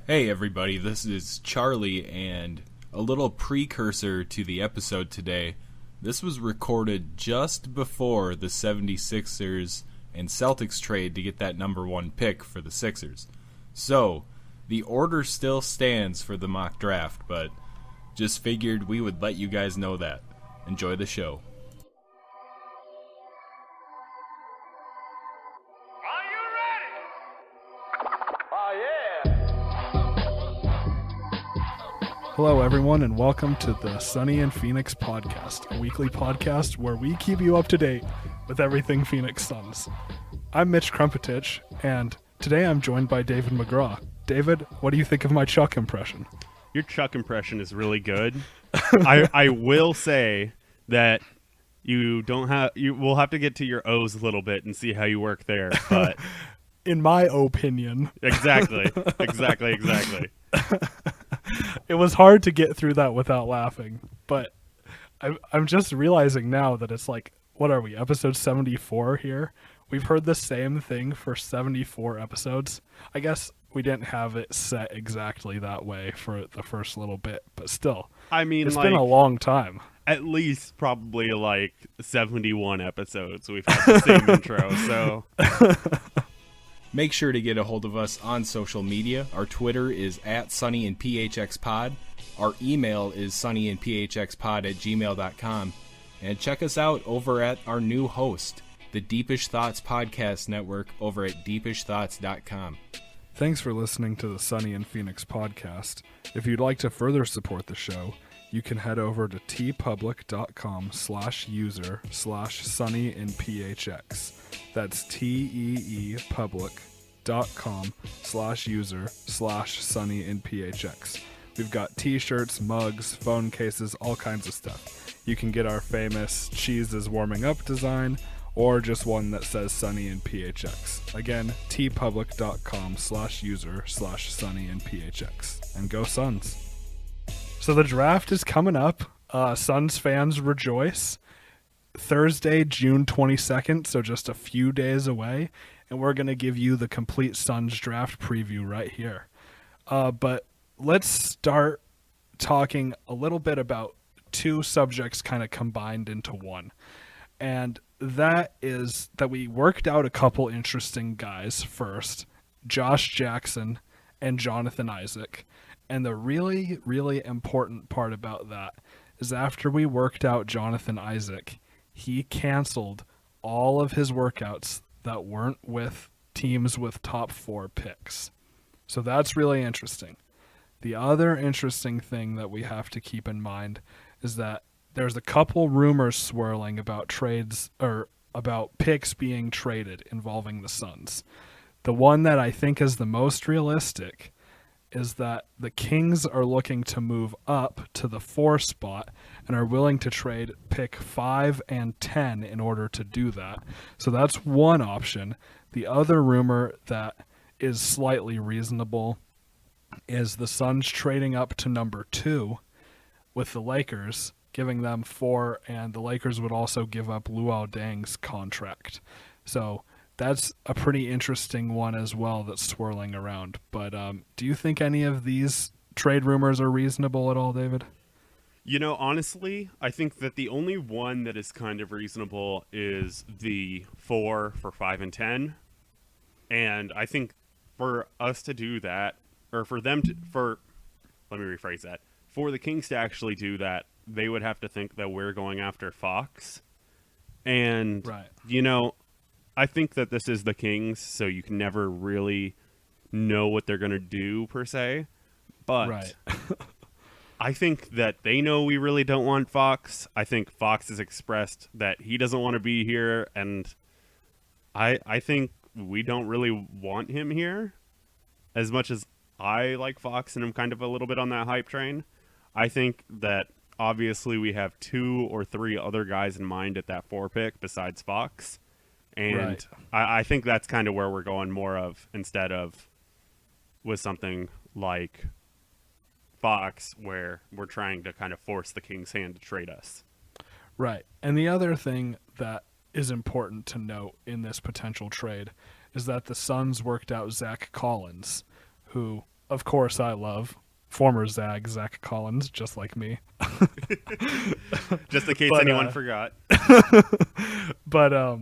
Hey everybody, this is Charlie, and a little precursor to the episode today. This was recorded just before the 76ers and Celtics trade to get that number one pick for the Sixers. So, the order still stands for the mock draft, but just figured we would let you guys know that. Enjoy the show. Hello, everyone, and welcome to the Sunny and Phoenix podcast, a weekly podcast where we keep you up to date with everything Phoenix Suns. I'm Mitch Krmpotich, and today I'm joined by David McGraw. David, what do you think of my Chuck impression? Your Chuck impression is really good. I will say that you will have to get to your O's a little bit and see how you work there. But in my opinion, exactly. It was hard to get through that without laughing, but I'm just realizing now that it's like, what are we, episode 74 here? We've heard the same thing for 74 episodes. I guess we didn't have it set exactly that way for the first little bit, but still. I mean, it's been a long time. At least probably like 71 episodes we've had the same intro, so... Make sure to get a hold of us on social media. Our Twitter is @SunnyandPHXPod. Our email is sunnyandphxpod@gmail.com. And check us out over at our new host, the Deepish Thoughts Podcast Network, over at deepishthoughts.com. Thanks for listening to the Sunny and Phoenix podcast. If you'd like to further support the show, you can head over to tpublic.com/user/sunnyandphx. That's teepublic.com/user/sunnyandphx. We've got t-shirts, mugs, phone cases, all kinds of stuff. You can get our famous cheese is warming up design, or just one that says Sunny and PHX. Again, tpublic.com/user/Sunny and PHX. And go Suns. So the draft is coming up. Suns fans rejoice. Thursday, June 22nd, so just a few days away. And we're going to give you the complete Suns draft preview right here. But let's start talking a little bit about two subjects kind of combined into one. And that is that we worked out a couple interesting guys first, Josh Jackson and Jonathan Isaac. And the really, really important part about that is after we worked out Jonathan Isaac, he canceled all of his workouts that weren't with teams with top 4 picks. So that's really interesting. The other interesting thing that we have to keep in mind is that there's a couple rumors swirling about trades or about picks being traded involving the Suns. The one that I think is the most realistic is that the Kings are looking to move up to the 4 spot and are willing to trade pick 5 and 10 in order to do that. So that's one option. The other rumor that is slightly reasonable is the Suns trading up to number 2 with the Lakers, giving them 4, and the Lakers would also give up Luol Deng's contract. So that's a pretty interesting one as well that's swirling around. But do you think any of these trade rumors are reasonable at all, David? You know, honestly, I think that the only one that is kind of reasonable is the 4 for 5 and 10. And I think for us to do that, or for them to, let me rephrase that, for the Kings to actually do that, they would have to think that we're going after Fox. And, right. You know, I think that this is the Kings, so you can never really know what they're going to do, per se. But right. I think that they know we really don't want Fox. I think Fox has expressed that he doesn't want to be here, and I think we don't really want him here. As much as I like Fox and I'm kind of a little bit on that hype train, I think that obviously we have 2 or 3 other guys in mind at that 4 pick besides Fox. And right. I think that's kind of where we're going more of, instead of with something like Fox, where we're trying to kind of force the Kings' hand to trade us. Right. And the other thing that is important to note in this potential trade is that the Suns worked out Zach Collins, who of course, I love. Former Zag, Zach Collins, just like me. Just in case But, anyone forgot. But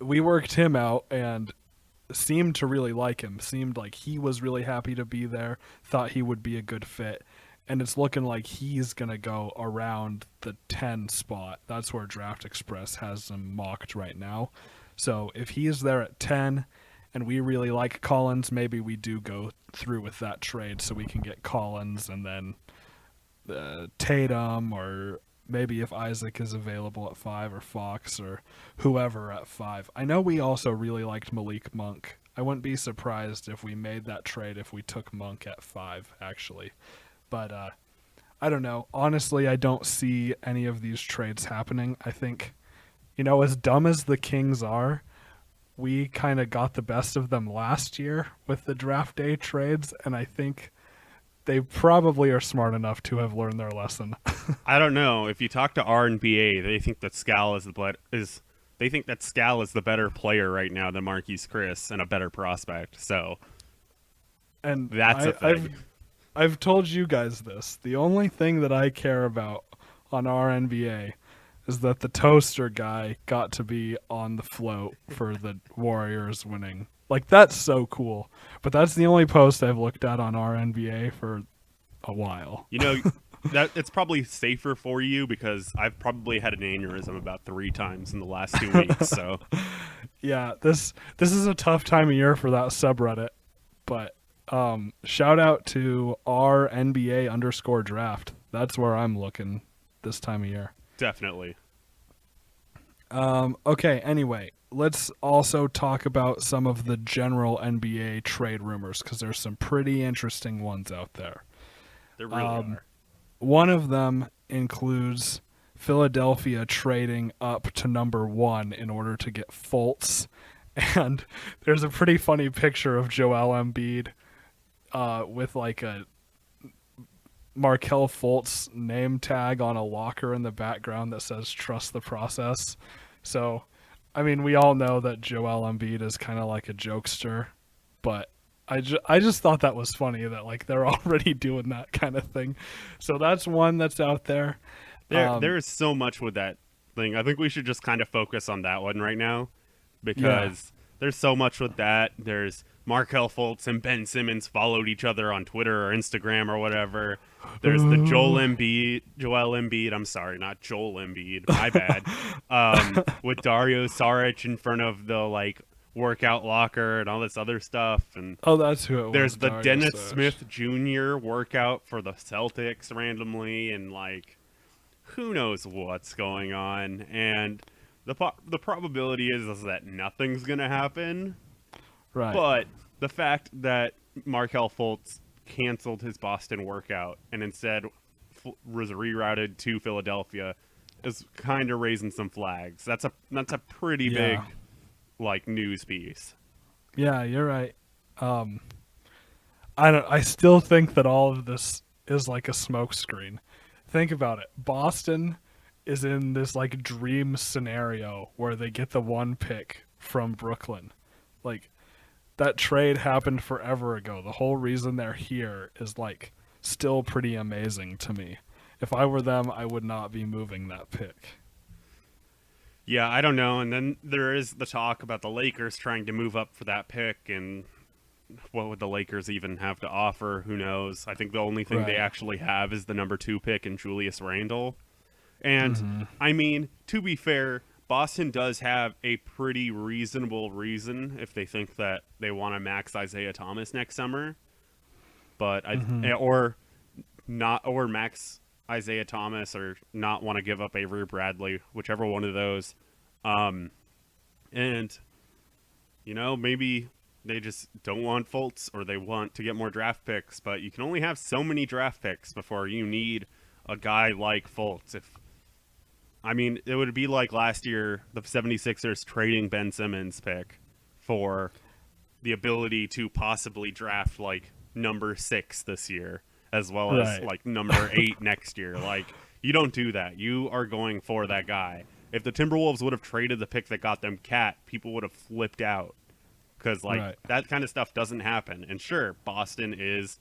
we worked him out and seemed to really like him. Seemed like he was really happy to be there. Thought he would be a good fit. And it's looking like he's going to go around the 10 spot. That's where Draft Express has him mocked right now. So if he's there at 10 and we really like Collins, maybe we do go through with that trade so we can get Collins and then Tatum, or maybe if Isaac is available at 5, or Fox, or whoever at 5. I know we also really liked Malik Monk. I wouldn't be surprised if we made that trade if we took Monk at 5, actually. But I don't know. Honestly, I don't see any of these trades happening. I think, as dumb as the Kings are, we kind of got the best of them last year with the draft day trades, and I think they probably are smart enough to have learned their lesson. I don't know. If you talk to RNBA, they think that Scal is the better player right now than Marquise Chris and a better prospect. So, and that's a thing. I've told you guys this. The only thing that I care about on RNBA is that the toaster guy got to be on the float for the Warriors winning. Like, that's so cool. But that's the only post I've looked at on RNBA for a while. That it's probably safer for you because I've probably had an aneurysm about 3 times in the last 2 weeks. So, yeah, this is a tough time of year for that subreddit. But shout out to RNBA_draft. That's where I'm looking this time of year. Definitely. Okay, anyway, let's also talk about some of the general NBA trade rumors, because there's some pretty interesting ones out there. There really are. One of them includes Philadelphia trading up to number 1 in order to get Fultz. And there's a pretty funny picture of Joel Embiid with like a Markelle Fultz name tag on a locker in the background that says "Trust the process." So, I mean, we all know that Joel Embiid is kind of like a jokester, but I just thought that was funny that like they're already doing that kind of thing. So that's one that's out there. There is so much with that thing. I think we should just kind of focus on that one right now because there's so much with that. There's Markelle Fultz and Ben Simmons followed each other on Twitter or Instagram or whatever. There's the Joel Embiid. I'm sorry, not Joel Embiid. My bad. With Dario Saric in front of the like workout locker and all this other stuff. And that's who it was. There's the Dario Dennis Saric. Smith Jr. workout for the Celtics randomly, and like who knows what's going on. And the probability is that nothing's gonna happen. Right. But the fact that Markelle Fultz canceled his Boston workout and instead was rerouted to Philadelphia is kind of raising some flags. That's a pretty big like news piece. Yeah, you're right. I still think that all of this is like a smokescreen. Think about it. Boston is in this like dream scenario where they get the 1 pick from Brooklyn. Like, that trade happened forever ago. The whole reason they're here is like still pretty amazing to me. If I were them, I would not be moving that pick. Yeah, I don't know. And then there is the talk about the Lakers trying to move up for that pick, and what would the Lakers even have to offer? Who knows? I think the only thing they actually have is the number 2 pick in Julius Randle. And I mean, to be fair, Boston does have a pretty reasonable reason if they think that they want to max Isaiah Thomas next summer, but or max Isaiah Thomas or not want to give up Avery Bradley, whichever one of those. And maybe they just don't want Fultz or they want to get more draft picks, but you can only have so many draft picks before you need a guy like Fultz. It would be like last year, the 76ers trading Ben Simmons pick for the ability to possibly draft like number 6 this year, as well as like number 8 next year. Like, you don't do that. You are going for that guy. If the Timberwolves would have traded the pick that got them Cat, people would have flipped out. because that kind of stuff doesn't happen. And sure, Boston is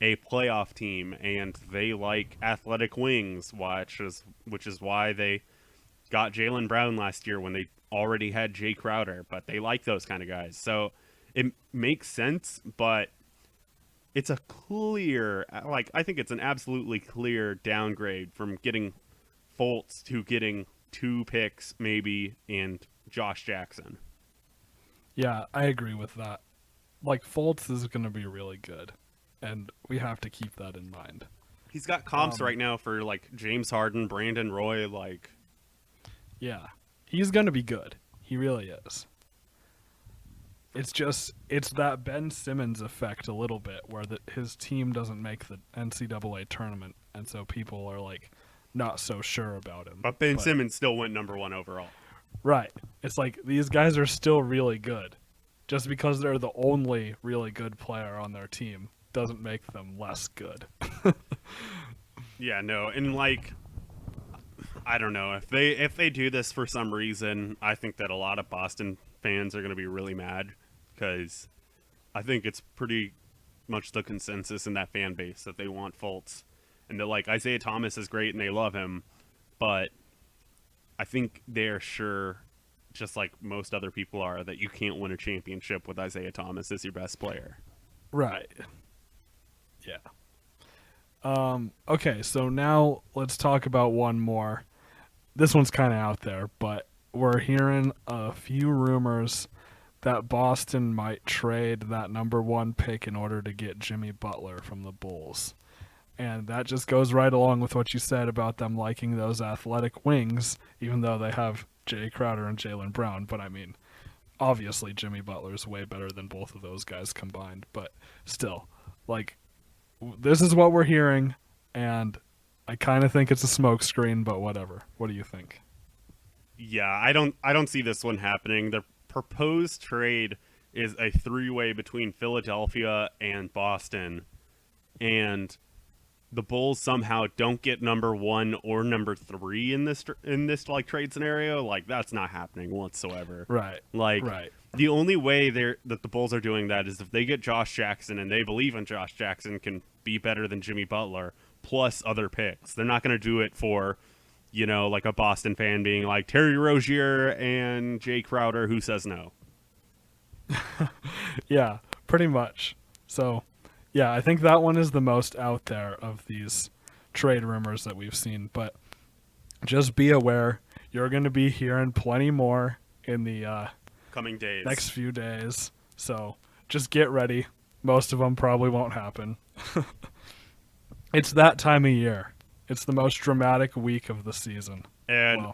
a playoff team, and they like athletic wings, which is why they got Jaylen Brown last year when they already had Jay Crowder. But they like those kind of guys, so it makes sense. But it's a clear, I think it's an absolutely clear downgrade from getting Fultz to getting 2 picks maybe and Josh Jackson. Yeah, I agree with that. Fultz is going to be really good, and we have to keep that in mind. He's got comps right now for James Harden, Brandon Roy, Yeah, he's going to be good. He really is. It's that Ben Simmons effect a little bit, where his team doesn't make the NCAA tournament, and so people are not so sure about him. But Ben Simmons still went number 1 overall. Right. It's these guys are still really good. Just because they're the only really good player on their team doesn't make them less good. Yeah, no, and I don't know, if they do this for some reason, I think that a lot of Boston fans are going to be really mad, because I think it's pretty much the consensus in that fan base that they want Fultz, and that Isaiah Thomas is great and they love him, but I think they're sure, just like most other people are, that you can't win a championship with Isaiah Thomas as your best player. Right. Yeah. Okay, so now let's talk about one more. This one's kind of out there, but we're hearing a few rumors that Boston might trade that number 1 pick in order to get Jimmy Butler from the Bulls. And that just goes right along with what you said about them liking those athletic wings, even though they have Jay Crowder and Jaylen Brown. But I mean, obviously Jimmy Butler's way better than both of those guys combined. But still, this is what we're hearing, and I kind of think it's a smokescreen, but whatever. What do you think? Yeah, I don't see this one happening. The proposed trade is a 3-way between Philadelphia and Boston, and the Bulls somehow don't get number 1 or number 3 in this trade scenario. That's not happening whatsoever. Right. Right. The only way that the Bulls are doing that is if they get Josh Jackson, and they believe in Josh Jackson can be better than Jimmy Butler, plus other picks. They're not going to do it for, a Boston fan being like Terry Rozier and Jay Crowder, who says no. Yeah, pretty much. So, yeah, I think that one is the most out there of these trade rumors that we've seen. But just be aware, you're going to be hearing plenty more in the coming days, next few days. So just get ready. Most of them probably won't happen. It's that time of year. It's the most dramatic week of the season. And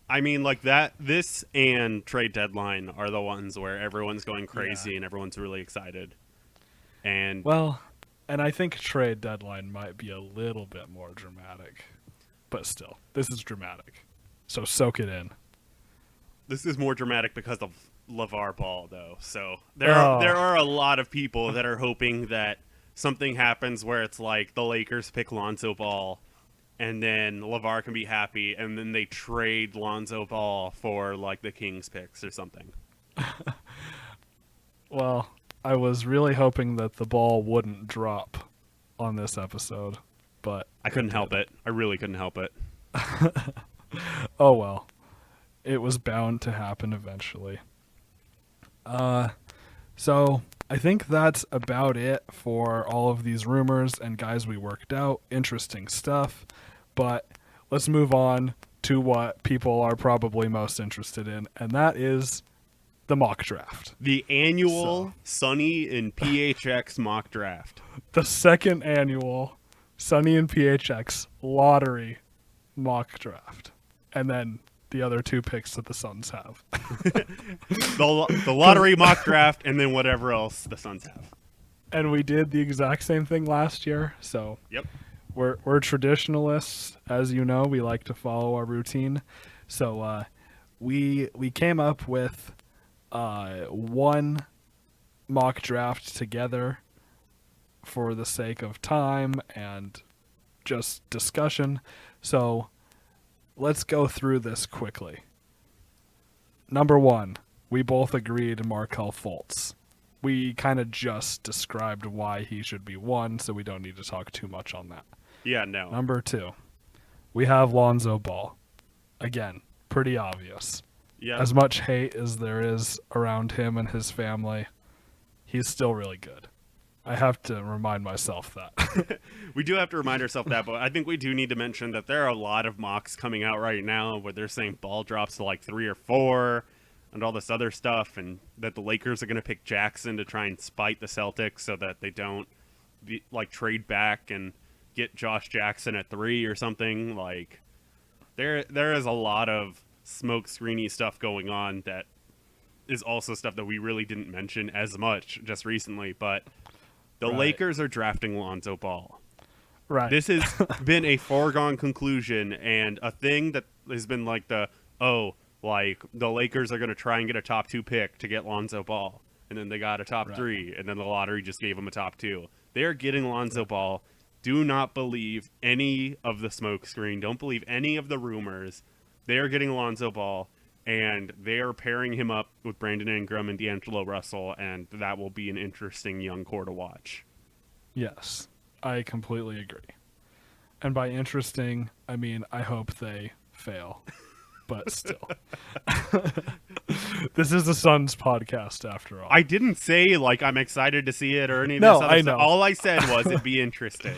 I mean, this and trade deadline are the ones where everyone's going crazy and everyone's really excited. And I think trade deadline might be a little bit more dramatic, but still, this is dramatic. So soak it in. This is more dramatic because of LeVar Ball, though. So there are a lot of people that are hoping that something happens where it's the Lakers pick Lonzo Ball, and then LeVar can be happy, and then they trade Lonzo Ball for the Kings picks or something. Well, I was really hoping that the ball wouldn't drop on this episode, but I couldn't help it. I really couldn't help it. Oh well. It was bound to happen eventually. So I think that's about it for all of these rumors and guys we worked out. Interesting stuff. But let's move on to what people are probably most interested in, and that is the mock draft. The annual Sonny and PHX mock draft. The second annual Sonny and PHX lottery mock draft. And then the other 2 picks that the Suns have. the lottery mock draft, and then whatever else the Suns have. And we did the exact same thing last year, so yep. We're traditionalists, as you know. We like to follow our routine. So we came up with one mock draft together for the sake of time and just discussion. So let's go through this quickly. Number 1, we both agreed Markelle Fultz. We kind of just described why he should be 1, so we don't need to talk too much on that. Yeah, no. Number 2, we have Lonzo Ball. Again, pretty obvious. Yeah. As much hate as there is around him and his family, he's still really good. I have to remind myself that. We do have to remind ourselves that, but I think we do need to mention that there are a lot of mocks coming out right now where they're saying Ball drops to like 3 or 4 and all this other stuff, and that the Lakers are going to pick Jackson to try and spite the Celtics so that they don't trade back and get Josh Jackson at 3 or something. Like, there is a lot of smoke screeny stuff going on that is also stuff that we really didn't mention as much just recently, but the Lakers are drafting Lonzo Ball. Right. This has been a foregone conclusion, and a thing that has been like the Lakers are going to try and get a top 2 pick to get Lonzo Ball, and then they got a top 3, and then the lottery just gave them a top 2. They are getting Lonzo Ball. Do not believe any of the smokescreen. Don't believe any of the rumors. They are getting Lonzo Ball, and they are pairing him up with Brandon Ingram and D'Angelo Russell, and that will be an interesting young core to watch. Yes, I completely agree. And by interesting, I mean I hope they fail. But still. This is the Suns podcast, after all. I didn't say, I'm excited to see it or any of No, this other I stuff. know. All I said was it'd be interesting.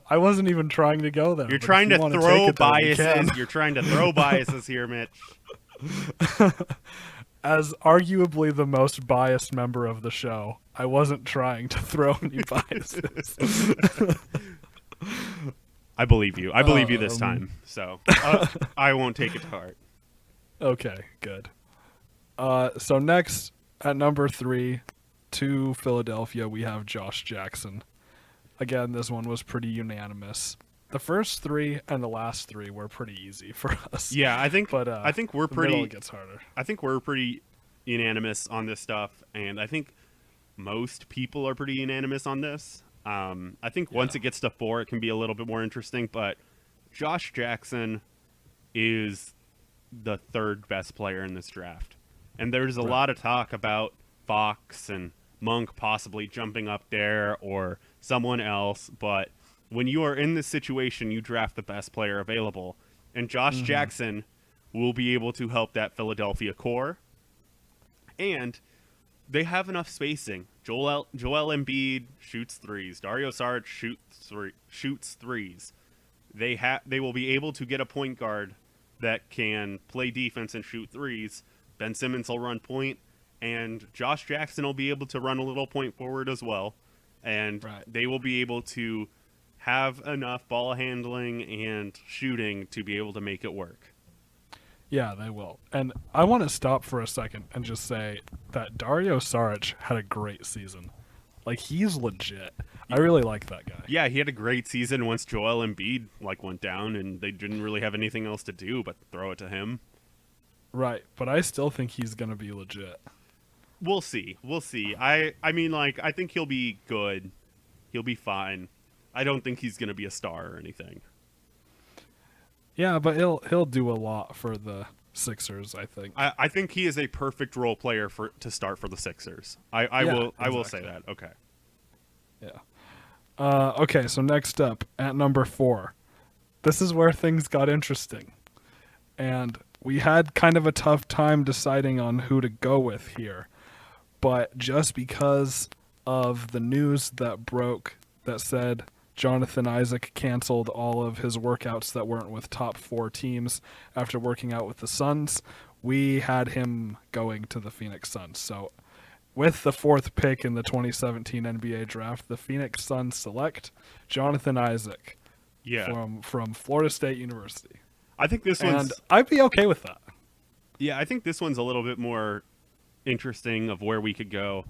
I wasn't even trying to go there. You're but trying if to you wanna throw take it there, we biases. can. You're trying to throw biases here, Mitch. As arguably the most biased member of the show, I wasn't trying to throw any biases. I believe you. I believe you this time. So I won't take it to heart. Okay, good. So next, at number 3, to Philadelphia, we have Josh Jackson. Again, this one was pretty unanimous. The first 3 and the last 3 were pretty easy for us. Yeah, I think we're the pretty. middle gets harder. I think we're pretty unanimous on this stuff, and I think most people are pretty unanimous on this. I think once it gets to 4, it can be a little bit more interesting, but Josh Jackson is the 3rd best player in this draft. And there's a lot of talk about Fox and Monk possibly jumping up there or someone else, but when you are in this situation, you draft the best player available. And Josh Jackson will be able to help that Philadelphia core. And they have enough spacing. Joel Embiid shoots 3s. Dario Saric shoots 3s. They will be able to get a point guard that can play defense and shoot 3s. Ben Simmons will run point, and Josh Jackson will be able to run a little point forward as well. And they will be able to have enough ball handling and shooting to be able to make it work. Yeah, they will. And I want to stop for a second and just say that Dario Saric had a great season. He's legit. I really like that guy. Yeah, he had a great season once Joel Embiid went down, and they didn't really have anything else to do but throw it to him. Right, but I still think he's going to be legit. We'll see. I mean, I think he'll be good. He'll be fine. I don't think he's going to be a star or anything. Yeah, but he'll do a lot for the Sixers, I think. I think he is a perfect role player to start for the Sixers. I will say that. Okay. Yeah. Okay, so next up at number 4. This is where things got interesting. And we had kind of a tough time deciding on who to go with here. But just because of the news that broke that said Jonathan Isaac canceled all of his workouts that weren't with top 4 teams after working out with the Suns, we had him going to the Phoenix Suns. So with the 4th pick in the 2017 NBA draft, the Phoenix Suns select Jonathan Isaac from Florida State University. I think this one's... And I'd be okay with that. Yeah, I think this one's a little bit more interesting of where we could go.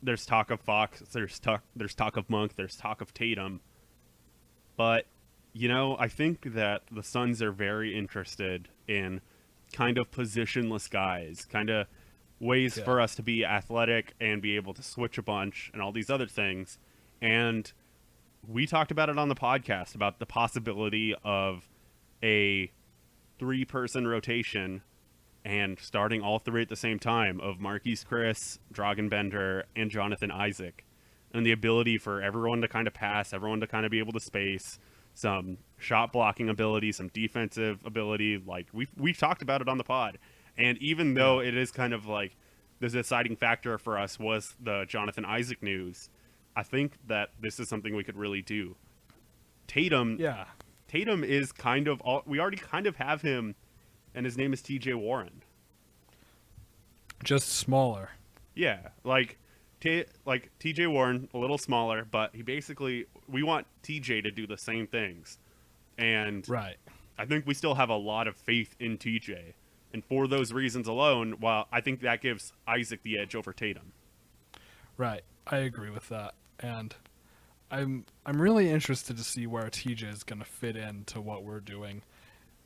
There's talk of Fox, there's talk of Monk, there's talk of Tatum. But, I think that the Suns are very interested in kind of positionless guys, kind of ways for us to be athletic and be able to switch a bunch and all these other things. And we talked about it on the podcast about the possibility of a 3-person rotation and starting all three at the same time of Marquise Chris, Dragonbender, and Jonathan Isaac, and the ability for everyone to kind of pass, everyone to kind of be able to space, some shot blocking ability, some defensive ability. Like we've talked about it on the pod, and even though it is kind of like the deciding factor for us was the Jonathan Isaac news, I think that this is something we could really do. Tatum is kind of we already kind of have him, and his name is TJ Warren. Just smaller. Yeah, like TJ Warren, a little smaller, but we want TJ to do the same things. And right. I think we still have a lot of faith in TJ. And for those reasons alone, well, I think that gives Isaac the edge over Tatum. Right. I agree with that. And I'm really interested to see where TJ is going to fit into what we're doing,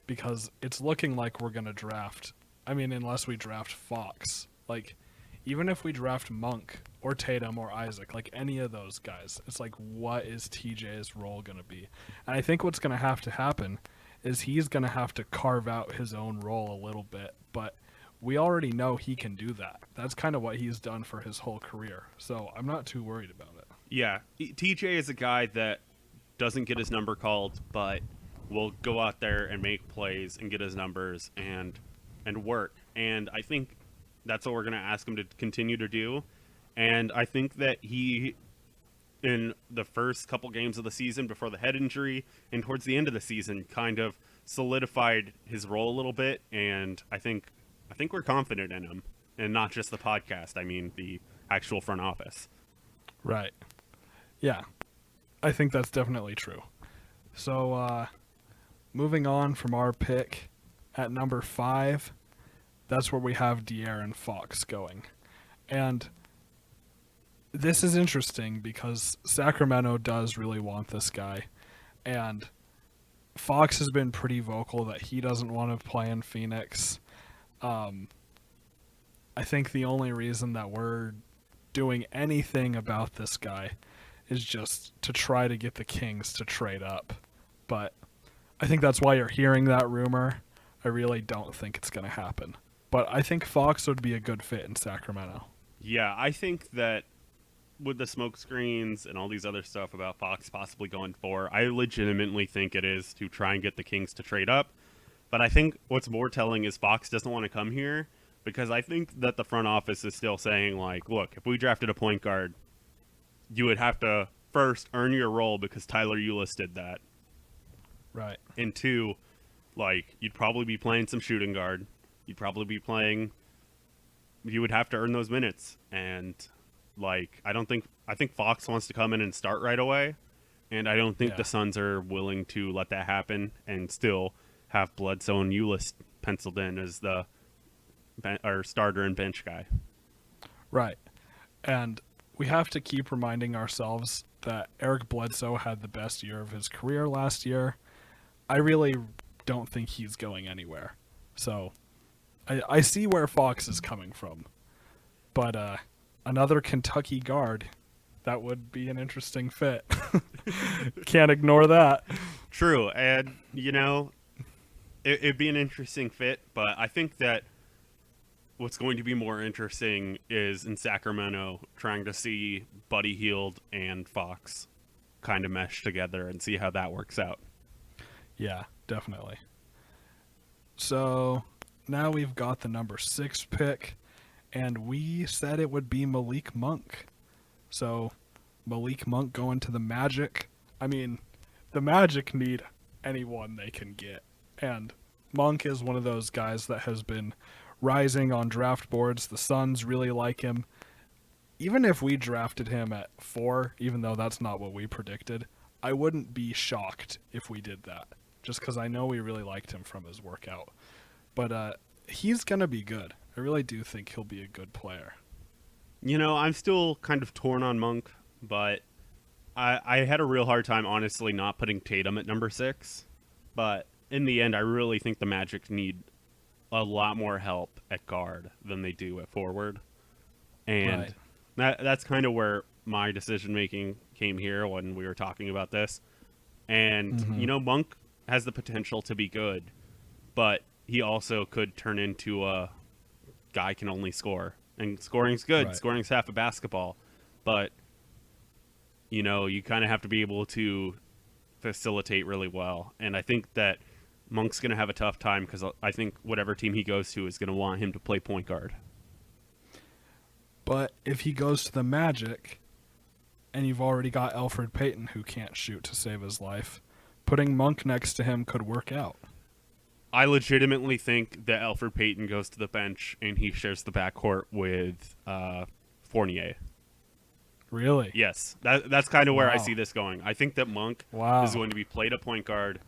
because it's looking like we're going to draft. I mean, unless we draft Fox. Like, even if we draft Monk or Tatum or Isaac, like any of those guys, it's like, what is TJ's role going to be? And I think what's going to have to happen is he's going to have to carve out his own role a little bit. But we already know he can do that. That's kind of what he's done for his whole career. So I'm not too worried about it. Yeah, TJ is a guy that doesn't get his number called, but will go out there and make plays and get his numbers and work. And I think that's what we're going to ask him to continue to do. And I think that he, in the first couple games of the season before the head injury and towards the end of the season, kind of solidified his role a little bit. And I think we're confident in him, and not just the podcast. I mean, the actual front office. Right. Yeah, I think that's definitely true. So, moving on from our pick at number 5, that's where we have De'Aaron Fox going. And this is interesting because Sacramento does really want this guy. And Fox has been pretty vocal that he doesn't want to play in Phoenix. I think the only reason that we're doing anything about this guy is just to try to get the Kings to trade up. But I think that's why you're hearing that rumor. I really don't think it's going to happen. But I think Fox would be a good fit in Sacramento. Yeah, I think that with the smoke screens and all these other stuff about Fox possibly going 4, I legitimately think it is to try and get the Kings to trade up. But I think what's more telling is Fox doesn't want to come here, because I think that the front office is still saying, like, look, if we drafted a point guard, you would have to first earn your role because Tyler Ulis did that. Right. And 2, like, you'd probably be playing some shooting guard. You'd probably be playing. You would have to earn those minutes. And, like, I think Fox wants to come in and start right away. And I don't think the Suns are willing to let that happen and still have Bledsoe and Ulis penciled in as the starter and bench guy. Right. And we have to keep reminding ourselves that Eric Bledsoe had the best year of his career last year. I really don't think he's going anywhere. So I see where Fox is coming from. But another Kentucky guard, that would be an interesting fit. Can't ignore that. True. And, you know, it'd be an interesting fit, but I think that what's going to be more interesting is in Sacramento trying to see Buddy Hield and Fox kind of mesh together and see how that works out. Yeah, definitely. So now we've got the number 6 pick, and we said it would be Malik Monk. So Malik Monk going to the Magic. I mean, the Magic need anyone they can get. And Monk is one of those guys that has been rising on draft boards. The Suns really like him. Even if we drafted him at 4, even though that's not what we predicted, I wouldn't be shocked if we did that, just because I know we really liked him from his workout. But he's going to be good. I really do think he'll be a good player. You know, I'm still kind of torn on Monk, but I had a real hard time, honestly, not putting Tatum at number 6. But in the end, I really think the Magic need a lot more help at guard than they do at forward. And that's kind of where my decision-making came here when we were talking about this. And, you know, Monk has the potential to be good, but he also could turn into a guy can only score. And scoring's good. Right. Scoring's half of basketball. But, you kind of have to be able to facilitate really well. And I think that Monk's going to have a tough time because I think whatever team he goes to is going to want him to play point guard. But if he goes to the Magic, and you've already got Elfrid Payton who can't shoot to save his life, putting Monk next to him could work out. I legitimately think that Elfrid Payton goes to the bench and he shares the backcourt with Fournier. Really? Yes, that's kind of where I Wow. see this going. I think that Monk Wow. is going to be played a point guard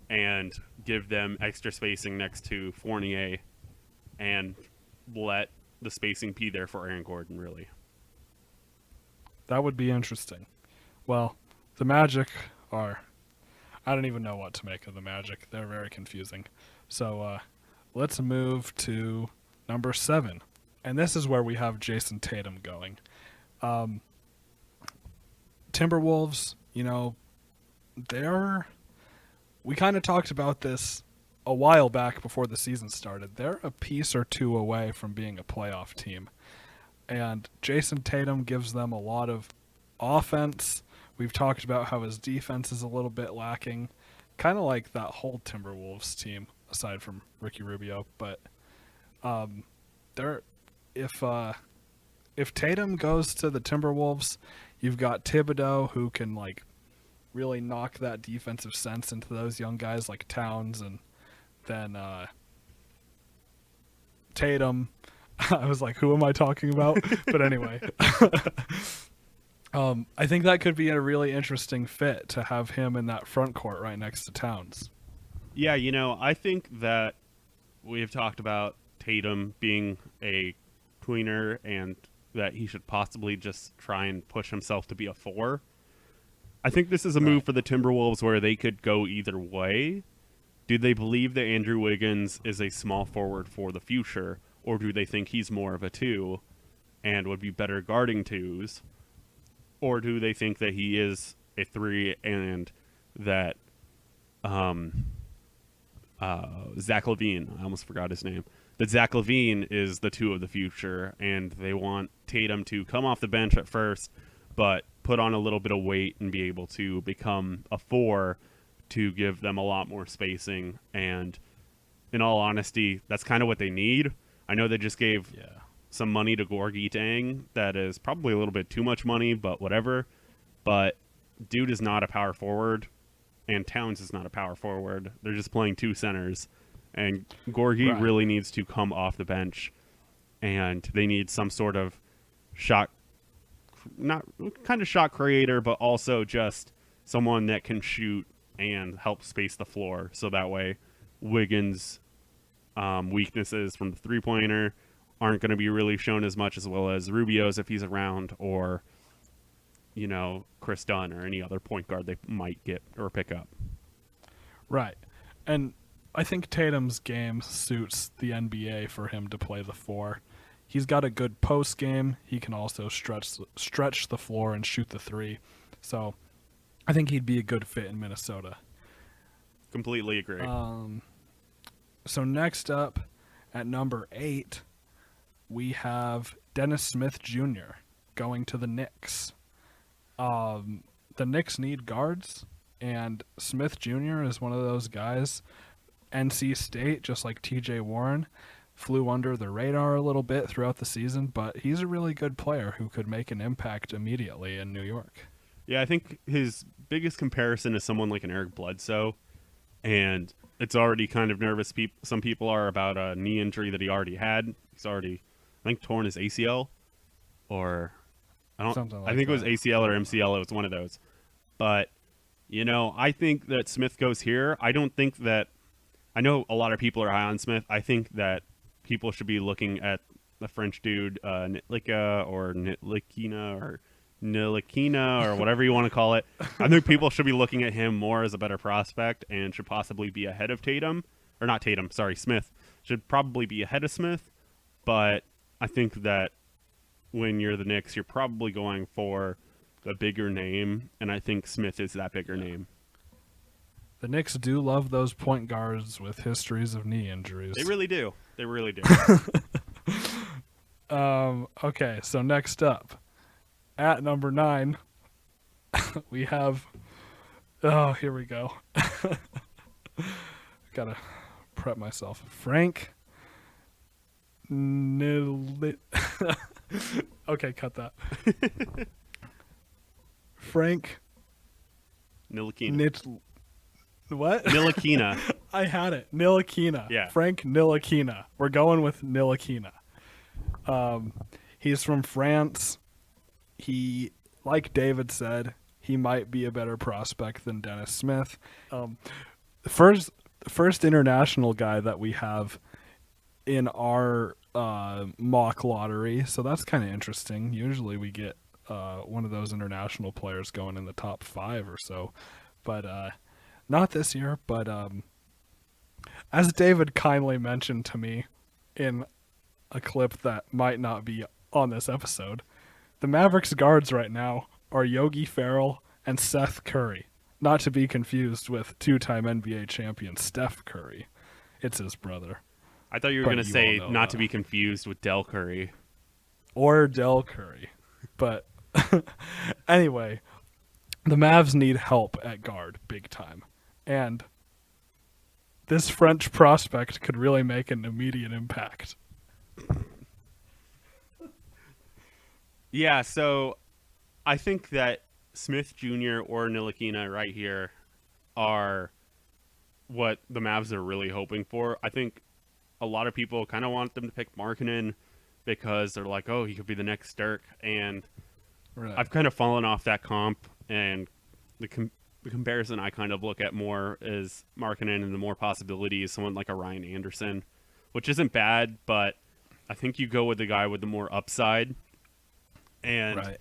and give them extra spacing next to Fournier and let the spacing be there for Aaron Gordon, really. That would be interesting. Well, the Magic are... I don't even know what to make of the Magic. They're very confusing. So let's move to number 7. And this is where we have Jason Tatum going. Timberwolves, they're... We kind of talked about this a while back before the season started. They're a piece or two away from being a playoff team. And Jason Tatum gives them a lot of offense. We've talked about how his defense is a little bit lacking, kind of like that whole Timberwolves team, aside from Ricky Rubio. But if Tatum goes to the Timberwolves, you've got Thibodeau who can really knock that defensive sense into those young guys like Towns, and then Tatum. I was like, who am I talking about? But anyway. I think that could be a really interesting fit to have him in that front court right next to Towns. Yeah, I think that we've talked about Tatum being a tweener and that he should possibly just try and push himself to be a 4. I think this is a move for the Timberwolves where they could go either way. Do they believe that Andrew Wiggins is a small forward for the future, or do they think he's more of a 2 and would be better guarding 2s? Or do they think that he is a 3 and that Zach LaVine, I almost forgot his name, that Zach LaVine is the 2 of the future, and they want Tatum to come off the bench at first, but put on a little bit of weight and be able to become a 4 to give them a lot more spacing. And in all honesty, that's kind of what they need. I know they just gave some money to Gorgui Dieng. That is probably a little bit too much money, but whatever. But dude is not a power forward, and Towns is not a power forward. They're just playing 2 centers, and Gorgui really needs to come off the bench, and they need some sort of shot creator, but also just someone that can shoot and help space the floor, so that way Wiggins' weaknesses from the three-pointer aren't going to be really shown as much, as well as Rubio's if he's around, or Chris Dunn or any other point guard they might get or pick up. Right. And I think Tatum's game suits the NBA for him to play the 4. He's got a good post game. He can also stretch the floor and shoot the 3. So I think he'd be a good fit in Minnesota. Completely agree. So next up at number 8, we have Dennis Smith Jr. going to the Knicks. The Knicks need guards, and Smith Jr. is one of those guys. NC State, just like TJ Warren, flew under the radar a little bit throughout the season, but he's a really good player who could make an impact immediately in New York. Yeah, I think his biggest comparison is someone like an Eric Bledsoe, and it's already kind of nervous. Some people are about a knee injury that he already had. He's already, I think, torn his ACL, or I think it was ACL or MCL. It was one of those. But I think that Smith goes here. I don't think that. I know a lot of people are high on Smith. I think that people should be looking at the French dude, Nitlicka or Nitlikina or Nilikina or whatever you want to call it. I think people should be looking at him more as a better prospect and should possibly be ahead of Smith. Should probably be ahead of Smith, but I think that when you're the Knicks, you're probably going for the bigger name, and I think Smith is that bigger name. The Knicks do love those point guards with histories of knee injuries. They really do. They really do. Okay, so next up, at number 9, we have... Oh, here we go. Gotta prep myself. Frank Okay, cut that. Frank Ntilikina. What? Ntilikina. I had it. Ntilikina. Yeah. Frank Ntilikina. We're going with Ntilikina. He's from France. He, like David said, he might be a better prospect than Dennis Smith. The first international guy that we have in our mock lottery, so that's kind of interesting. Usually we get one of those international players going in the top 5 or so, but not this year. But as David kindly mentioned to me in a clip that might not be on this episode, the Mavericks guards right now are Yogi Ferrell and Seth Curry, not to be confused with 2-time NBA champion Steph Curry. It's his brother. I thought you were going to say not to be confused with Del Curry. Or Del Curry. But anyway, the Mavs need help at guard big time. And this French prospect could really make an immediate impact. Yeah, so I think that Smith Jr. or Ntilikina right here are what the Mavs are really hoping for. I think a lot of people kind of want them to pick Markkanen because they're like, oh, he could be the next Dirk. And Right. I've kind of fallen off that comp, and the comparison I kind of look at more is Markkanen and the more possibilities, someone like a Ryan Anderson, which isn't bad, but I think you go with the guy with the more upside. And Right.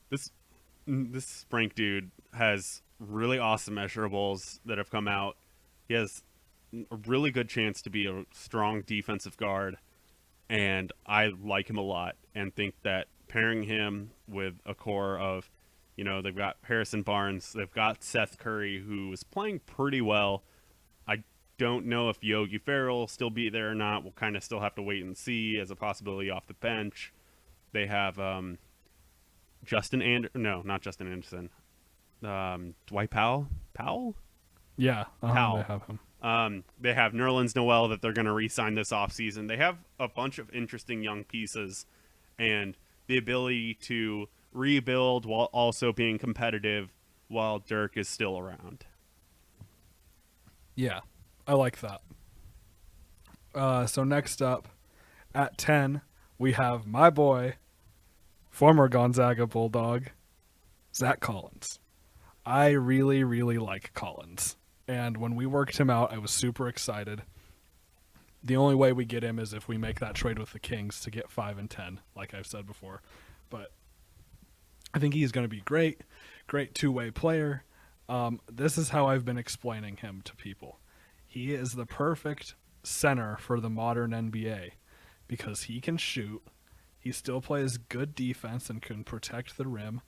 this Frank dude has really awesome measurables that have come out. He has a really good chance to be a strong defensive guard, and I like him a lot and think that pairing him with a core of, they've got Harrison Barnes, they've got Seth Curry, who is playing pretty well. I don't know if Yogi Ferrell will still be there or not. We'll kind of still have to wait and see as a possibility off the bench. They have not Justin Anderson. Dwight Powell? Yeah. Powell. They have him. They have Nerlens Noel that they're going to re-sign this offseason. They have a bunch of interesting young pieces and the ability to rebuild while also being competitive while Dirk is still around. Yeah, I like that. So next up, at 10, we have my boy, former Gonzaga Bulldog, Zach Collins. I really, really like Collins. And when we worked him out, I was super excited. The only way we get him is if we make that trade with the Kings to get 5 and 10, like I've said before. But I think he's going to be great two-way player. This is how I've been explaining him to people. He is the perfect center for the modern NBA because he can shoot. He still plays good defense and can protect the rim,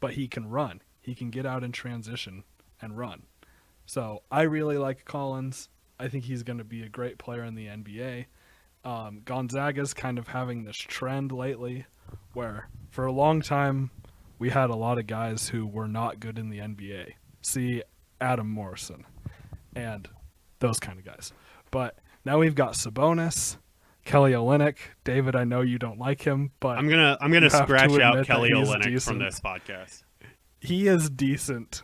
but he can run. He can get out in transition and run. So I really like Collins. I think he's going to be a great player in the NBA. Gonzaga's kind of having this trend lately where for a long time we had a lot of guys who were not good in the NBA. See Adam Morrison and those kind of guys. But now we've got Sabonis, Kelly Olynyk. David, I know you don't like him, but I'm gonna scratch out Kelly Olynyk from this podcast. He is decent.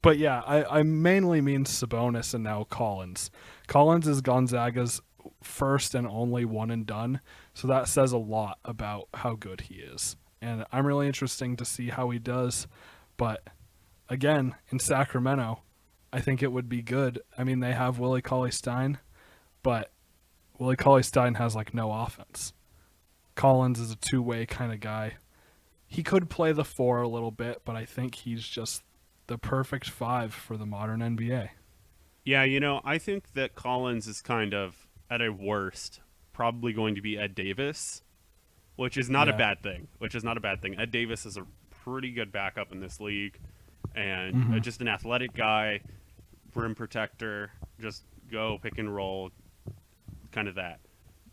But yeah, I mainly mean Sabonis and now Collins. Collins is Gonzaga's first and only one and done, so that says a lot about how good he is. And I'm really interested to see how he does. But again, in Sacramento, I think it would be good. I mean, they have Willie Cauley-Stein, but Willie Cauley-Stein has like no offense. Collins is a two-way kind of guy. He could play the 4 a little bit, but I think he's just the perfect 5 for the modern NBA. Yeah, I think that Collins is kind of, at a worst, probably going to be Ed Davis, which is not a bad thing. Ed Davis is a pretty good backup in this league, and just an athletic guy rim protector, just go pick and roll, kind of that.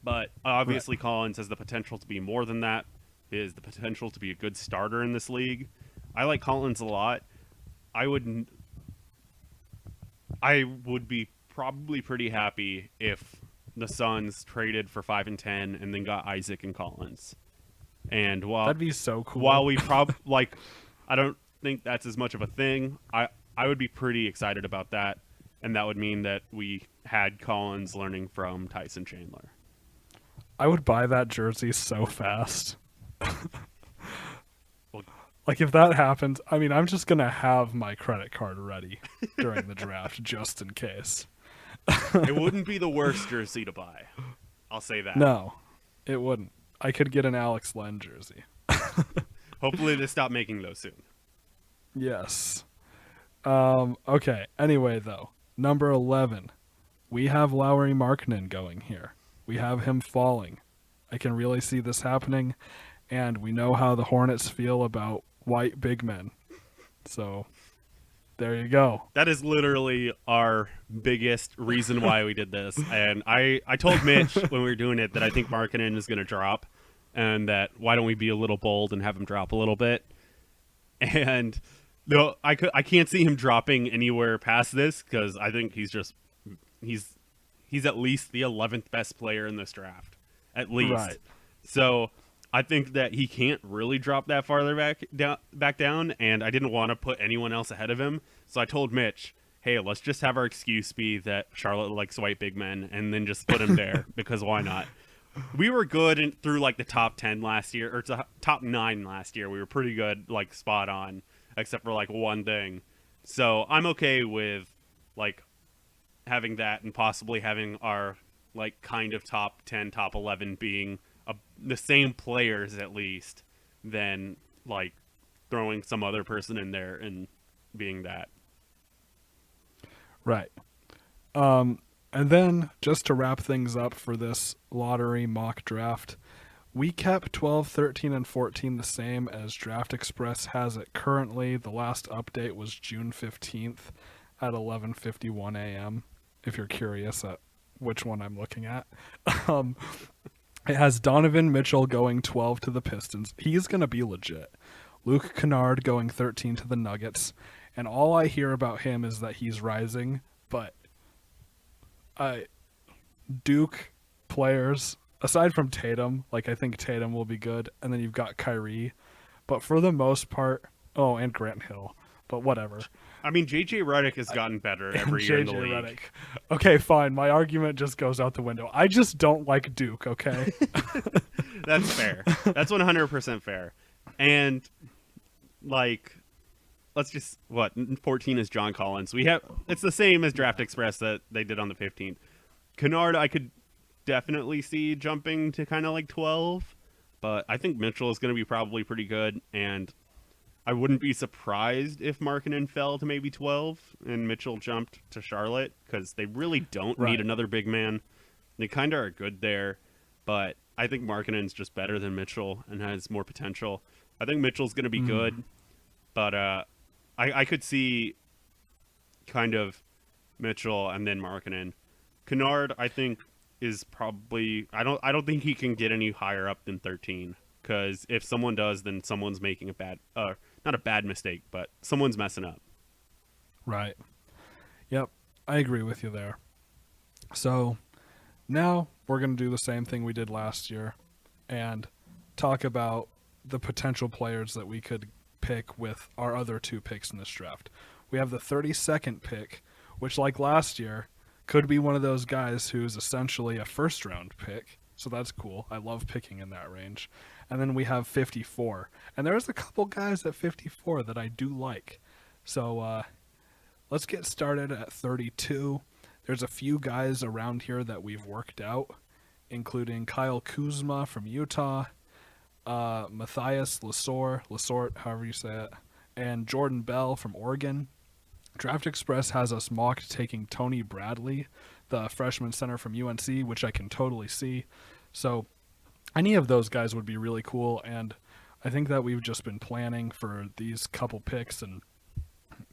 But obviously Collins has the potential to be more than that. He has the potential to be a good starter in this league. I like Collins a lot. I would be probably pretty happy if the Suns traded for 5 and 10 and then got Isaac and Collins. And that'd be so cool. While we I don't think that's as much of a thing. I would be pretty excited about that, and that would mean that we had Collins learning from Tyson Chandler. I would buy that jersey so fast. Like, if that happens, I mean, I'm just going to have my credit card ready during the draft just in case. It wouldn't be the worst jersey to buy. I'll say that. No, it wouldn't. I could get an Alex Len jersey. Hopefully they stop making those soon. Yes. Okay. Anyway, though, number 11, we have Lauri Markkanen going here. We have him falling. I can really see this happening, and we know how the Hornets feel about white big men. So there you go. That is literally our biggest reason why we did this. And I told Mitch when we were doing it that I think Markkanen is going to drop, and that why don't we be a little bold and have him drop a little bit. And no, I can't see him dropping anywhere past this, because I think he's at least the 11th best player in this draft, at least. Right. So I think that he can't really drop that farther back down, and I didn't want to put anyone else ahead of him. So I told Mitch, hey, let's just have our excuse be that Charlotte likes white big men, and then just put him there, because why not? We were good through like the top 10 last year, or top 9 last year. We were pretty good, like spot on, except for like one thing. So I'm okay with like having that, and possibly having our like kind of top 10, top 11 being the same players at least, than like throwing some other person in there and being that. Right. And then just to wrap things up for this lottery mock draft, we kept 12, 13, and 14 the same as Draft Express has it currently. The last update was June 15th at 11:51 a.m., if you're curious at which one I'm looking at. It has Donovan Mitchell going 12 to the Pistons. He's going to be legit. Luke Kennard going 13 to the Nuggets. And all I hear about him is that he's rising. But Duke players, aside from Tatum, like I think Tatum will be good. And then you've got Kyrie. But for the most part, and Grant Hill. But whatever. I mean, JJ Redick has gotten better every year in the league. Redick. Okay, fine. My argument just goes out the window. I just don't like Duke, okay? That's fair. That's 100% fair. And, like, let's just, 14 is John Collins. It's the same as Draft Express that they did on the 15th. Kennard, I could definitely see jumping to kind of like 12, but I think Mitchell is going to be probably pretty good, and I wouldn't be surprised if Markkanen fell to maybe 12 and Mitchell jumped to Charlotte, because they really don't need another big man. They kind of are good there, but I think Markkanen's just better than Mitchell and has more potential. I think Mitchell's going to be good, but I could see kind of Mitchell and then Markkanen. Kennard, I think, is probably I don't think he can get any higher up than 13, because if someone does, then someone's making a bad not a bad mistake, but someone's messing up. Right. Yep, I agree with you there. So now we're going to do the same thing we did last year and talk about the potential players that we could pick with our other 2 picks in this draft. We have the 32nd pick, which, like last year, could be one of those guys who's essentially a first-round pick. So that's cool. I love picking in that range. And then we have 54. And there's a couple guys at 54 that I do like. So let's get started at 32. There's a few guys around here that we've worked out, including Kyle Kuzma from Utah, Matthias Lesort, however you say it, and Jordan Bell from Oregon. Draft Express has us mocked taking Tony Bradley, the freshman center from UNC, which I can totally see. So any of those guys would be really cool, and I think that we've just been planning for these couple picks, and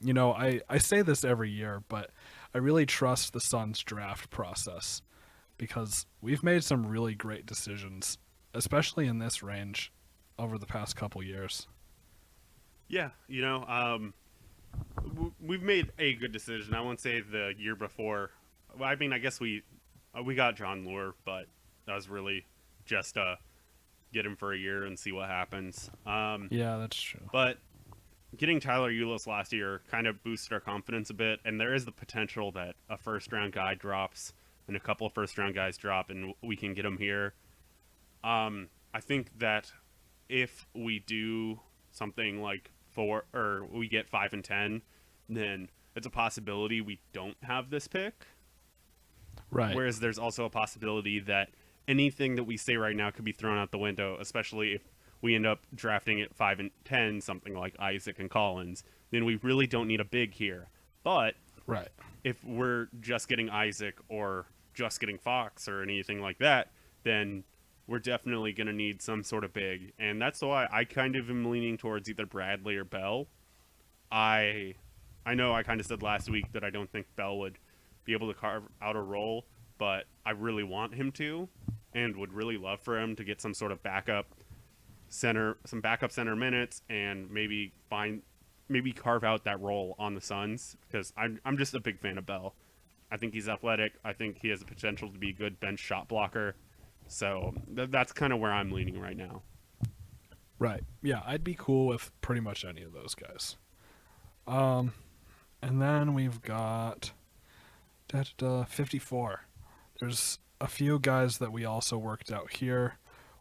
I say this every year, but I really trust the Suns draft process because we've made some really great decisions, especially in this range, over the past couple years. Yeah, we've made a good decision. I won't say the year before. Well, I mean, I guess we got John Lure, but that was really just get him for a year and see what happens. Yeah, that's true. But getting Tyler Ulis last year kind of boosted our confidence a bit, and there is the potential that a first-round guy drops and a couple of first-round guys drop, and we can get him here. I think that if we do something like we get 5 and 10, then it's a possibility we don't have this pick. Right. Whereas there's also a possibility that anything that we say right now could be thrown out the window, especially if we end up drafting at 5 and 10, something like Isaac and Collins, then we really don't need a big here. But Right. if we're just getting Isaac or just getting Fox or anything like that, then we're definitely going to need some sort of big. And that's why I kind of am leaning towards either Bradley or Bell. I know I kind of said last week that I don't think Bell would be able to carve out a role, but I really want him to and would really love for him to get some sort of backup center minutes and maybe carve out that role on the Suns, because I'm just a big fan of Bell. I think he's athletic. I think he has the potential to be a good bench shot blocker. So that's kind of where I'm leaning right now. Right. Yeah, I'd be cool with pretty much any of those guys. And then we've got 54. There's a few guys that we also worked out here.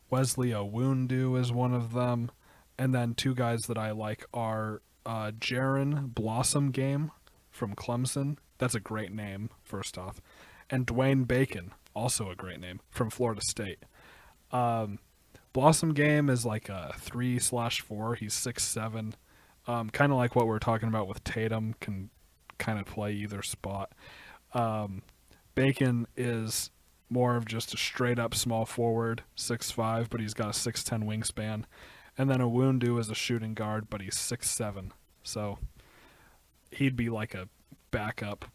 Wesley Owundu is one of them. And then two guys that I like are Jaron Blossom Game from Clemson. That's a great name, first off. And Dwayne Bacon, also a great name, from Florida State. Blossom Game is like a 3/4. He's 6'7". Kind of like what we're talking about with Tatum, can kind of play either spot. Bacon is more of just a straight up small forward, 6'5", but he's got a 6'10" wingspan. And then Owundu is a shooting guard, but he's 6'7". So he'd be like a backup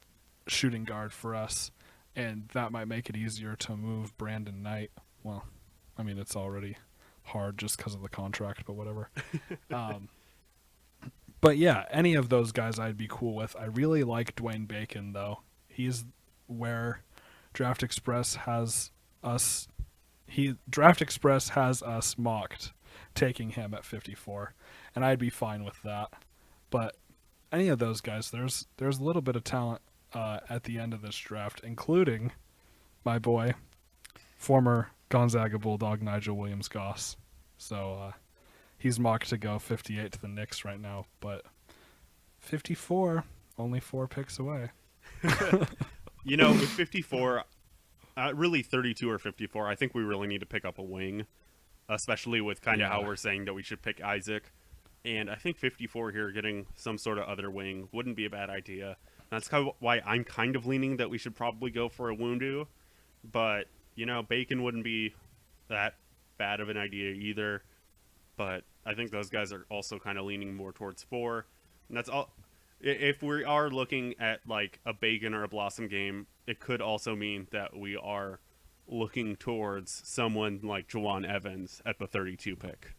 shooting guard for us, and that might make it easier to move Brandon Knight. Well, I mean, it's already hard just because of the contract, but whatever. But yeah, any of those guys I'd be cool with. I really like Dwayne Bacon, though. He's where Draft Express has us. Draft Express has us mocked, taking him at 54, and I'd be fine with that. But any of those guys, there's a little bit of talent at the end of this draft, including my boy, former Gonzaga Bulldog Nigel Williams-Goss. So he's mocked to go 58 to the Knicks right now, but 54, only 4 picks away. With 54, really 32 or 54, I think we really need to pick up a wing, especially with kind of how we're saying that we should pick Isaac. And I think 54 here, getting some sort of other wing wouldn't be a bad idea. That's kind of why I'm kind of leaning that we should probably go for Owundu. But, Bacon wouldn't be that bad of an idea either. But I think those guys are also kind of leaning more towards 4. And that's all. If we are looking at like a Bacon or a Blossom Game, it could also mean that we are looking towards someone like Jawan Evans at the 32 pick.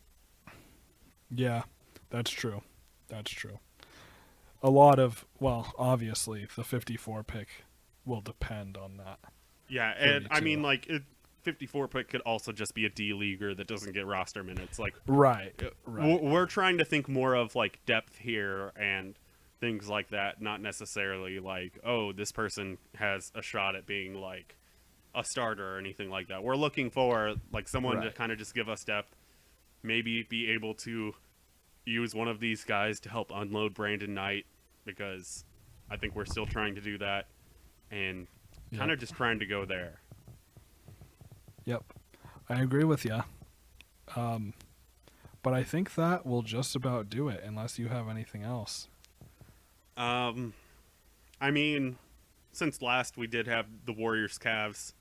Yeah, that's true. That's true. A lot of, obviously, the 54 pick will depend on that. Yeah, and 32. I mean, 54 pick could also just be a D-leaguer that doesn't get roster minutes. Right. We're trying to think more of, depth here and things like that, not necessarily this person has a shot at being, a starter or anything like that. We're looking for, someone to kind of just give us depth, maybe be able to use one of these guys to help unload Brandon Knight, because I think we're still trying to do that and kind of just trying to go there. Yep. I agree with you. But I think that will just about do it, unless you have anything else. I mean, since last we did have the Warriors-Cavs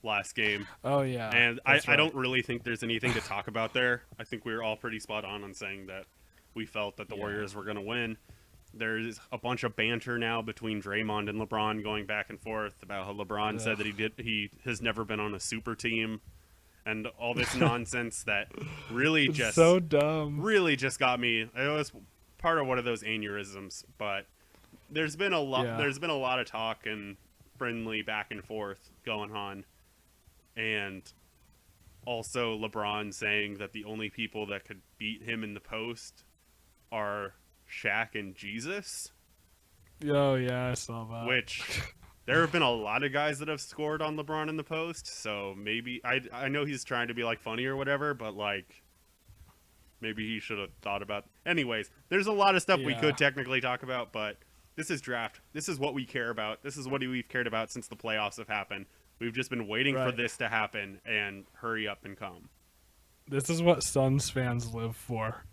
last game. Oh, yeah. And I don't really think there's anything to talk about there. I think we were all pretty spot on saying that we felt that the Warriors were going to win. There's a bunch of banter now between Draymond and LeBron going back and forth about how LeBron said that he has never been on a super team, and all this nonsense that really just so dumb. Really just got me. It was part of one of those aneurysms, but there's been a lot. Yeah. There's been a lot of talk and friendly back and forth going on, and also LeBron saying that the only people that could beat him in the post are Shaq and Jesus. Oh yeah, I saw that. Which there have been a lot of guys that have scored on LeBron in the post, so maybe I know he's trying to be like funny or whatever, but like maybe he should have thought about. Anyways, there's a lot of stuff we could technically talk about, but this is draft. This is what we care about. This is what we've cared about since the playoffs have happened. We've just been waiting for this to happen, and hurry up and come. This is what Suns fans live for,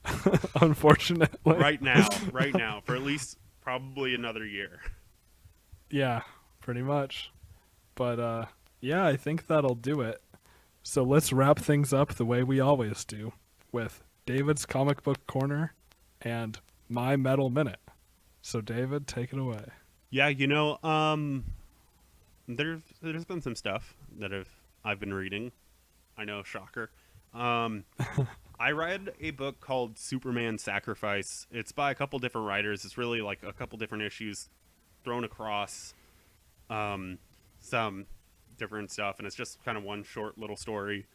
unfortunately. Right now, for at least probably another year. Yeah, pretty much. But, yeah, I think that'll do it. So let's wrap things up the way we always do, with David's Comic Book Corner and My Metal Minute. So, David, take it away. Yeah, there's been some stuff that I've been reading. I know, shocker. I read a book called Superman Sacrifice. It's by a couple different writers. It's really like a couple different issues thrown across some different stuff, and it's just kind of one short little story.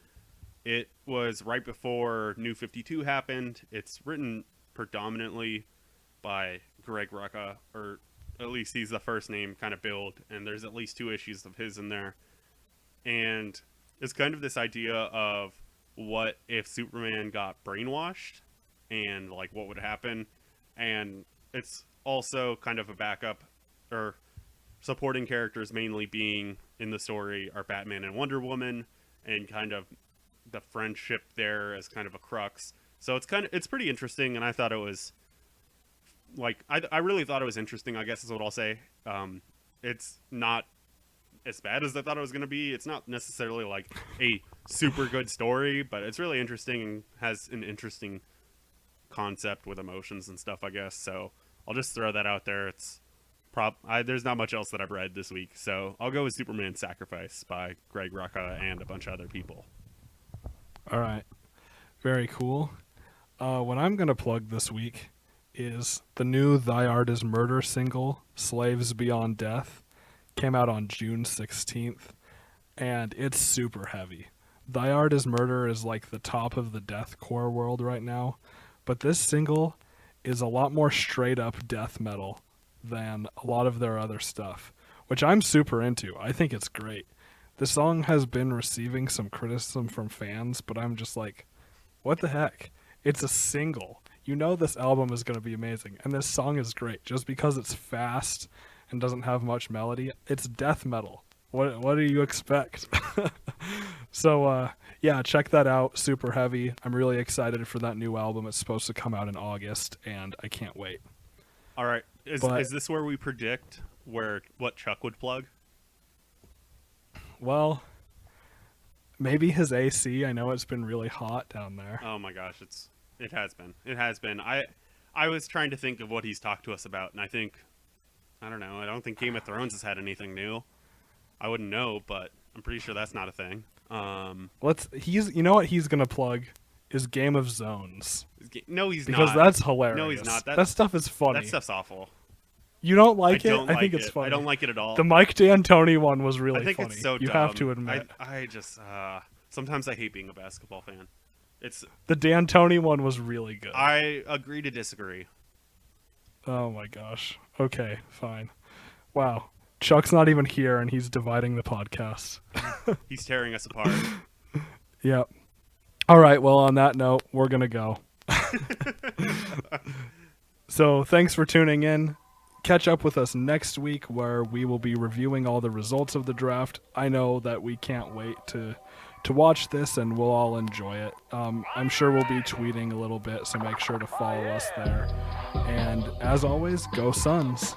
It was right before New 52 happened. It's written predominantly by Greg Rucka, or at least he's the first name kind of build, and there's at least 2 issues of his in there. And it's kind of this idea of what if Superman got brainwashed and like what would happen. And it's also kind of a backup, or supporting characters mainly being in the story are Batman and Wonder Woman, and kind of the friendship there as kind of a crux. So it's pretty interesting, and I thought it was like I really thought it was interesting, I guess is what I'll say. It's not as bad as I thought it was going to be. It's not necessarily like a super good story, but it's really interesting and has an interesting concept with emotions and stuff, I guess. So I'll just throw that out there. There's not much else that I've read this week, so I'll go with Superman Sacrifice by Greg Rucka and a bunch of other people. All right. Very cool. What I'm going to plug this week is the new Thy Art Is Murder single, Slaves Beyond Death. Came out on June 16th, and it's super heavy. Thy Art Is Murder is like the top of the deathcore world right now, but this single is a lot more straight up death metal than a lot of their other stuff, which I'm super into. I think it's great. The song has been receiving some criticism from fans, but I'm just like, what the heck? It's a single. You know this album is going to be amazing, and this song is great just because it's fast and doesn't have much melody. It's death metal. What do you expect? So, yeah, check that out. Super heavy. I'm really excited for that new album. It's supposed to come out in August, and I can't wait. All right. Is this where we predict what Chuck would plug? Well, maybe his AC. I know it's been really hot down there. Oh my gosh, it has been. I was trying to think of what he's talked to us about, and I don't know. I don't think Game of Thrones has had anything new. I wouldn't know, but I'm pretty sure that's not a thing. You know what he's gonna plug is Game of Zones. No, he's not. Because that's hilarious. No, he's not. That stuff is funny. That stuff's awful. You don't like it? I think it's funny. I don't like it at all. The Mike D'Antoni one was really funny. I think it's so dumb. You have to admit. I just sometimes I hate being a basketball fan. The D'Antoni one was really good. I agree to disagree. Oh my gosh. Okay, fine. Wow. Chuck's not even here, and he's dividing the podcast. He's tearing us apart. Yep. All right, well, on that note, we're going to go. So thanks for tuning in. Catch up with us next week, where we will be reviewing all the results of the draft. I know that we can't wait to watch this, and we'll all enjoy it. I'm sure we'll be tweeting a little bit, so make sure to follow us there. And as always, go Suns.